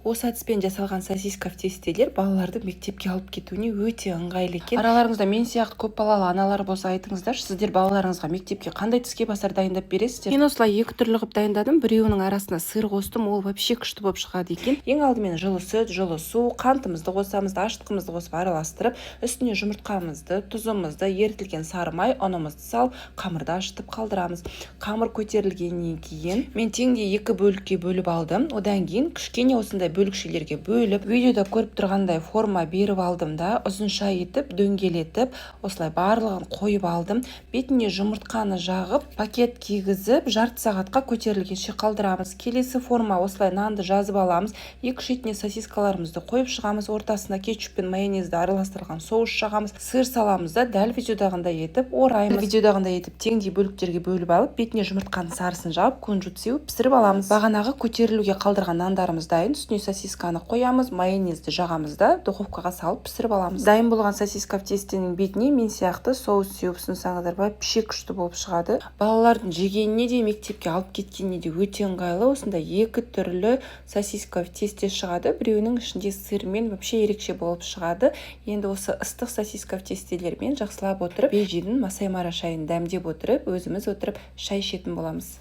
Осы әдіспен жасалған сосиска в тестелер балаларды мектепке алып кетуіне өте ыңғайлы екен. Араларыңызда мен сияқты көп балалы аналар болса айтыңыздаршы, сіздер балаларыңызға мектепке қандай тіске басар дайындап бересіздер? Мен осылай екі түрлі қылып дайындадым. Біреуінің арасына сыр қостым, ол вообще күшті болып шығады екен. Ең алдымен жылы сүт, жылы су, қантымызды қосамыз, ашытқымызды қосып араластырып, үстіне жұмыртқамызды, тұзымызды, ерітілген сары май, ұнымызды салып, қамырды ашытып қалдырамыз. Қамыр көтерілгеннен кейін мен теңдей екі бөлікке бөліп алдым. Одан кейін кішкене осындай бөлікшелерге бөліп, видеода көріп тұрғандай форма беріп алдым да, ұзынша етіп, дөңгелетіп, осылай барлығын қойып алдым. Бетіне жұмыртқаны жағып, пакет кигізіп, жарты сағатқа көтерілгенше қалдырамыз. Келесі форма осылай нанды жазып аламыз. Екі шетіне сосискаларымызды қойып шығамыз. Ортасына кетчуп пен майонезді араластырылған соус жағамыз. Сыр саламыз да дәл видеодағындай етіп ораймыз. Видеодағындай етіп теңдей бөліктерге бөліп алып, бетіне жұмыртқаның сарысын жағып, кунжут сеуіп пісіріп аламыз. Бағанағы көтерілуге қалдырған нандарымыз дайын. Үстіне сосисканы қоямыз, майонезді жағамыз да духовкаға салып пісіріп аламыз. Дайын болған сосиска в тестенің бетіне мен сияқты соус сеуіп ұсынсаңыздар вообще күшті болып шығады. Балалардың жегеніне де мектепке алып кеткеніне де өте ыңғайлы. Осында екі түрлі сосиска в тесте шығады. Біреуінің ішінде сырмен вообще ерекше болып шығады. Енді осы ыстық сосиска в тестелермен жақсылап отырып, бежидің масай мара шайын дәмдеп отырып, өзіміз отырып шай ішетін боламыз.